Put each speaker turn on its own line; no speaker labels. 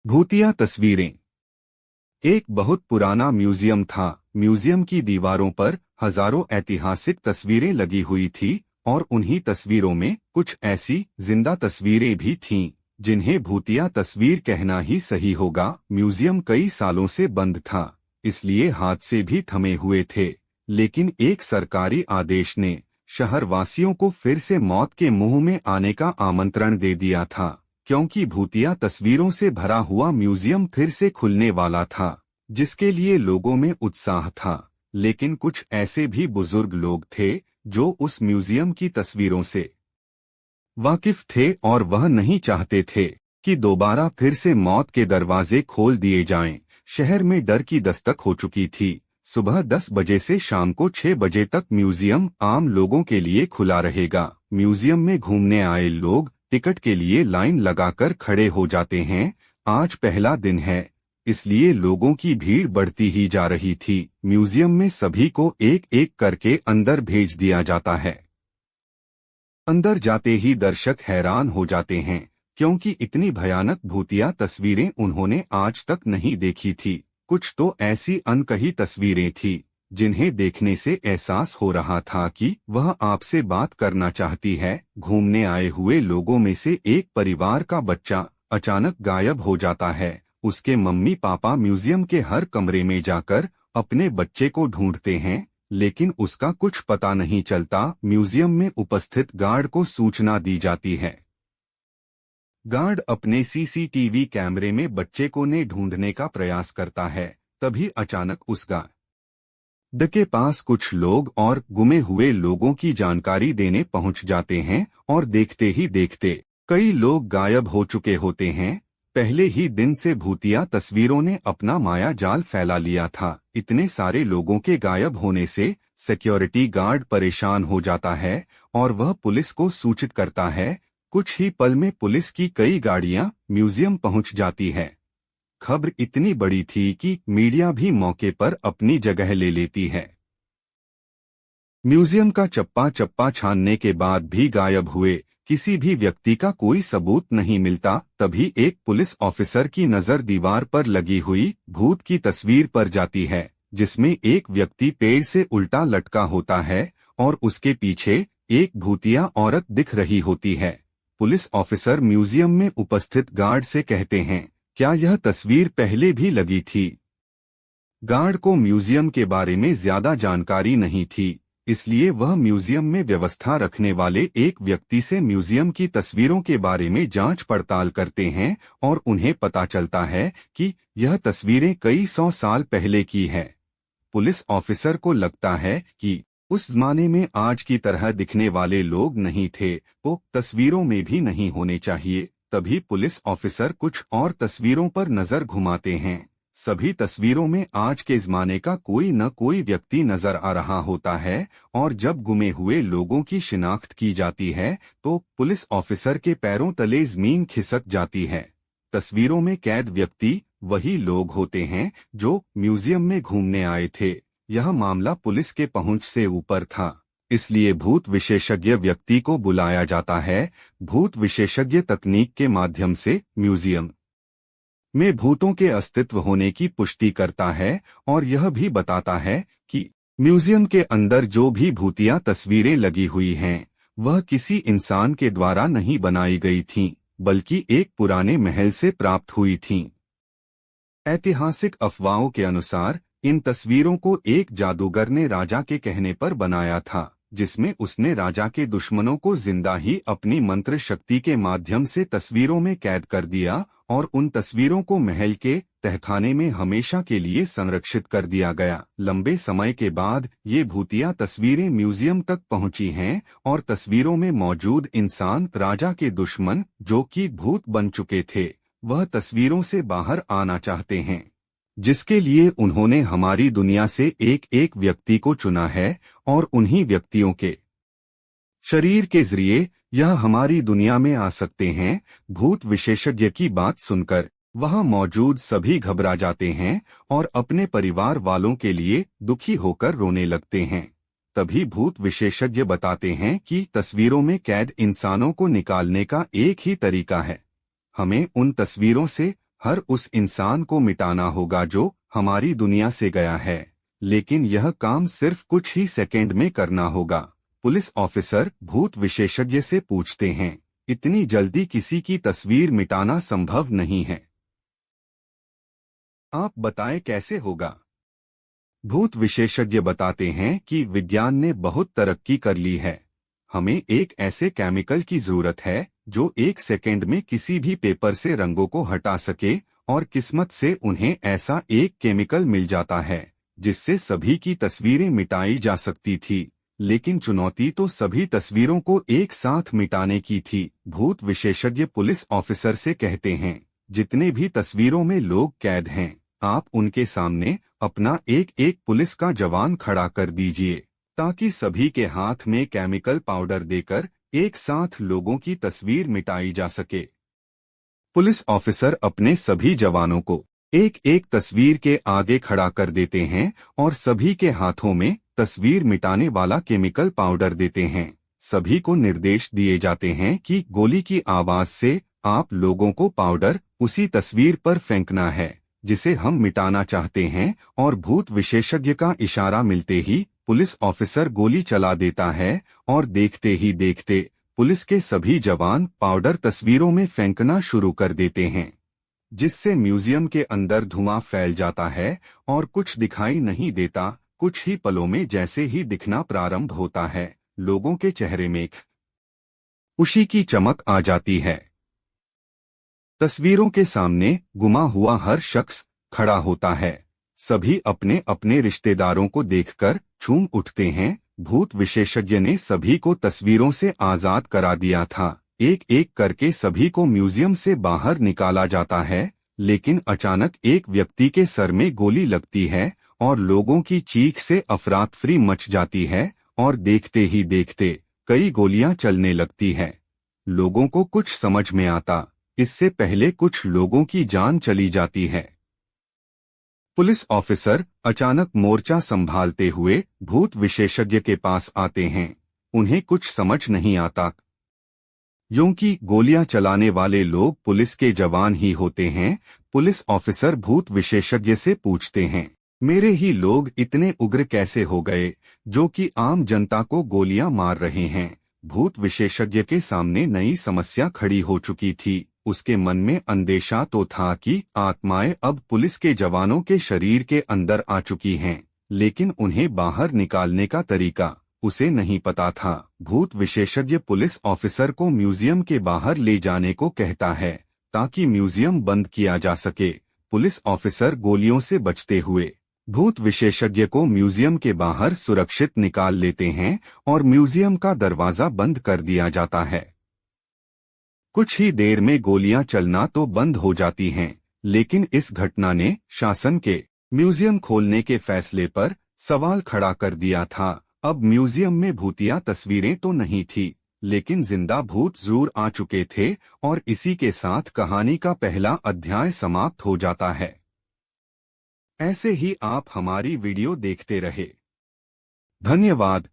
भूतिया तस्वीरें। एक बहुत पुराना म्यूजियम था। म्यूजियम की दीवारों पर हजारों ऐतिहासिक तस्वीरें लगी हुई थी और उन्हीं तस्वीरों में कुछ ऐसी जिंदा तस्वीरें भी थीं जिन्हें भूतिया तस्वीर कहना ही सही होगा। म्यूजियम कई सालों से बंद था, इसलिए हाथ से भी थमे हुए थे, लेकिन एक सरकारी आदेश ने शहरवासियों को फिर से मौत के मुंह में आने का आमंत्रण दे दिया था, क्योंकि भूतिया तस्वीरों से भरा हुआ म्यूजियम फिर से खुलने वाला था, जिसके लिए लोगों में उत्साह था। लेकिन कुछ ऐसे भी बुजुर्ग लोग थे जो उस म्यूजियम की तस्वीरों से वाकिफ थे और वह नहीं चाहते थे कि दोबारा फिर से मौत के दरवाजे खोल दिए जाएं। शहर में डर की दस्तक हो चुकी थी। सुबह 10 बजे से शाम को 6 बजे तक म्यूजियम आम लोगों के लिए खुला रहेगा। म्यूजियम में घूमने आए लोग टिकट के लिए लाइन लगाकर खड़े हो जाते हैं। आज पहला दिन है, इसलिए लोगों की भीड़ बढ़ती ही जा रही थी। म्यूजियम में सभी को एक एक करके अंदर भेज दिया जाता है। अंदर जाते ही दर्शक हैरान हो जाते हैं, क्योंकि इतनी भयानक भूतिया तस्वीरें उन्होंने आज तक नहीं देखी थी। कुछ तो ऐसी अनकही तस्वीरें थी जिन्हें देखने से एहसास हो रहा था कि वह आपसे बात करना चाहती है। घूमने आए हुए लोगों में से एक परिवार का बच्चा अचानक गायब हो जाता है। उसके मम्मी पापा म्यूजियम के हर कमरे में जाकर अपने बच्चे को ढूंढते हैं, लेकिन उसका कुछ पता नहीं चलता। म्यूजियम में उपस्थित गार्ड को सूचना दी जाती है। गार्ड अपने सीसीटीवी कैमरे में बच्चे को ने ढूंढने का प्रयास करता है। तभी अचानक उस गार्ड के पास कुछ लोग और गुमे हुए लोगों की जानकारी देने पहुंच जाते हैं और देखते ही देखते कई लोग गायब हो चुके होते हैं। पहले ही दिन से भूतिया तस्वीरों ने अपना माया जाल फैला लिया था। इतने सारे लोगों के गायब होने से सिक्योरिटी गार्ड परेशान हो जाता है और वह पुलिस को सूचित करता है। कुछ ही पल में पुलिस की कई गाड़ियां म्यूजियम पहुंच जाती है। खबर इतनी बड़ी थी कि मीडिया भी मौके पर अपनी जगह ले लेती है। म्यूजियम का चप्पा चप्पा छानने के बाद भी गायब हुए किसी भी व्यक्ति का कोई सबूत नहीं मिलता। तभी एक पुलिस ऑफिसर की नजर दीवार पर लगी हुई भूत की तस्वीर पर जाती है, जिसमें एक व्यक्ति पेड़ से उल्टा लटका होता है और उसके पीछे एक भूतिया औरत दिख रही होती है। पुलिस ऑफिसर म्यूजियम में उपस्थित गार्ड से कहते हैं, क्या यह तस्वीर पहले भी लगी थी? गार्ड को म्यूजियम के बारे में ज्यादा जानकारी नहीं थी, इसलिए वह म्यूजियम में व्यवस्था रखने वाले एक व्यक्ति से म्यूजियम की तस्वीरों के बारे में जांच पड़ताल करते हैं और उन्हें पता चलता है कि यह तस्वीरें कई 100 साल पहले की है। पुलिस ऑफिसर को लगता है कि उस जमाने में आज की तरह दिखने वाले लोग नहीं थे, वो तस्वीरों में भी नहीं होने चाहिए। तभी पुलिस ऑफिसर कुछ और तस्वीरों पर नजर घुमाते हैं। सभी तस्वीरों में आज के जमाने का कोई न कोई व्यक्ति नजर आ रहा होता है और जब गुमे हुए लोगों की शिनाख्त की जाती है तो पुलिस ऑफिसर के पैरों तले जमीन खिसक जाती है। तस्वीरों में कैद व्यक्ति वही लोग होते हैं जो म्यूजियम में घूमने आए थे। यह मामला पुलिस के पहुंच से ऊपर था, इसलिए भूत विशेषज्ञ व्यक्ति को बुलाया जाता है। भूत विशेषज्ञ तकनीक के माध्यम से म्यूजियम में भूतों के अस्तित्व होने की पुष्टि करता है और यह भी बताता है कि म्यूजियम के अंदर जो भी भूतिया तस्वीरें लगी हुई हैं, वह किसी इंसान के द्वारा नहीं बनाई गई थीं, बल्कि एक पुराने महल से प्राप्त हुई थीं। ऐतिहासिक अफवाहों के अनुसार इन तस्वीरों को एक जादूगर ने राजा के कहने पर बनाया था, जिसमें उसने राजा के दुश्मनों को जिंदा ही अपनी मंत्र शक्ति के माध्यम से तस्वीरों में कैद कर दिया और उन तस्वीरों को महल के तहखाने में हमेशा के लिए संरक्षित कर दिया गया। लंबे समय के बाद ये भूतिया तस्वीरें म्यूजियम तक पहुंची हैं और तस्वीरों में मौजूद इंसान राजा के दुश्मन, जो कि भूत बन चुके थे, वह तस्वीरों से बाहर आना चाहते हैं, जिसके लिए उन्होंने हमारी दुनिया से एक एक व्यक्ति को चुना है और उन्हीं व्यक्तियों के शरीर के जरिए यह हमारी दुनिया में आ सकते हैं। भूत विशेषज्ञ की बात सुनकर वहां मौजूद सभी घबरा जाते हैं और अपने परिवार वालों के लिए दुखी होकर रोने लगते हैं। तभी भूत विशेषज्ञ बताते हैं कि तस्वीरों में कैद इंसानों को निकालने का एक ही तरीका है, हमें उन तस्वीरों से हर उस इंसान को मिटाना होगा जो हमारी दुनिया से गया है, लेकिन यह काम सिर्फ कुछ ही सेकंड में करना होगा। पुलिस ऑफिसर भूत विशेषज्ञ से पूछते हैं, इतनी जल्दी किसी की तस्वीर मिटाना संभव नहीं है, आप बताएं कैसे होगा। भूत विशेषज्ञ बताते हैं कि विज्ञान ने बहुत तरक्की कर ली है। हमें एक ऐसे केमिकल की जरूरत है जो एक सेकंड में किसी भी पेपर से रंगों को हटा सके, और किस्मत से उन्हें ऐसा एक केमिकल मिल जाता है जिससे सभी की तस्वीरें मिटाई जा सकती थी। लेकिन चुनौती तो सभी तस्वीरों को एक साथ मिटाने की थी। भूत विशेषज्ञ पुलिस ऑफिसर से कहते हैं, जितने भी तस्वीरों में लोग कैद हैं, आप उनके सामने अपना एक एक पुलिस का जवान खड़ा कर दीजिए, ताकि सभी के हाथ में केमिकल पाउडर देकर एक साथ लोगों की तस्वीर मिटाई जा सके। पुलिस ऑफिसर अपने सभी जवानों को एक एक तस्वीर के आगे खड़ा कर देते हैं और सभी के हाथों में तस्वीर मिटाने वाला केमिकल पाउडर देते हैं। सभी को निर्देश दिए जाते हैं कि गोली की आवाज से आप लोगों को पाउडर उसी तस्वीर पर फेंकना है जिसे हम मिटाना चाहते हैं, और भूत विशेषज्ञ का इशारा मिलते ही पुलिस ऑफिसर गोली चला देता है और देखते ही देखते पुलिस के सभी जवान पाउडर तस्वीरों में फेंकना शुरू कर देते हैं, जिससे म्यूजियम के अंदर धुआं फैल जाता है और कुछ दिखाई नहीं देता। कुछ ही पलों में जैसे ही दिखना प्रारंभ होता है, लोगों के चेहरे में खुशी की चमक आ जाती है। तस्वीरों के सामने गुमा हुआ हर शख्स खड़ा होता है। सभी अपने अपने रिश्तेदारों को देखकर झूम उठते हैं। भूत विशेषज्ञ ने सभी को तस्वीरों से आजाद करा दिया था। एक एक करके सभी को म्यूजियम से बाहर निकाला जाता है, लेकिन अचानक एक व्यक्ति के सर में गोली लगती है और लोगों की चीख से अफरातफरी मच जाती है, और देखते ही देखते कई गोलियां चलने लगती है। लोगों को कुछ समझ में आता, इससे पहले कुछ लोगों की जान चली जाती है। पुलिस ऑफिसर अचानक मोर्चा संभालते हुए भूत विशेषज्ञ के पास आते हैं। उन्हें कुछ समझ नहीं आता, क्योंकि गोलियां चलाने वाले लोग पुलिस के जवान ही होते हैं। पुलिस ऑफिसर भूत विशेषज्ञ से पूछते हैं, मेरे ही लोग इतने उग्र कैसे हो गए जो कि आम जनता को गोलियां मार रहे हैं। भूत विशेषज्ञ के सामने नई समस्या खड़ी हो चुकी थी। उसके मन में अंदेशा तो था कि आत्माएं अब पुलिस के जवानों के शरीर के अंदर आ चुकी हैं, लेकिन उन्हें बाहर निकालने का तरीका उसे नहीं पता था। भूत विशेषज्ञ पुलिस ऑफिसर को म्यूजियम के बाहर ले जाने को कहता है ताकि म्यूजियम बंद किया जा सके। पुलिस ऑफिसर गोलियों से बचते हुए भूत विशेषज्ञ को म्यूजियम के बाहर सुरक्षित निकाल लेते हैं और म्यूजियम का दरवाजा बंद कर दिया जाता है। कुछ ही देर में गोलियां चलना तो बंद हो जाती हैं, लेकिन इस घटना ने शासन के म्यूजियम खोलने के फैसले पर सवाल खड़ा कर दिया था। अब म्यूजियम में भूतिया तस्वीरें तो नहीं थी, लेकिन जिंदा भूत जरूर आ चुके थे, और इसी के साथ कहानी का पहला अध्याय समाप्त हो जाता है। ऐसे ही आप हमारी वीडियो देखते रहे। धन्यवाद।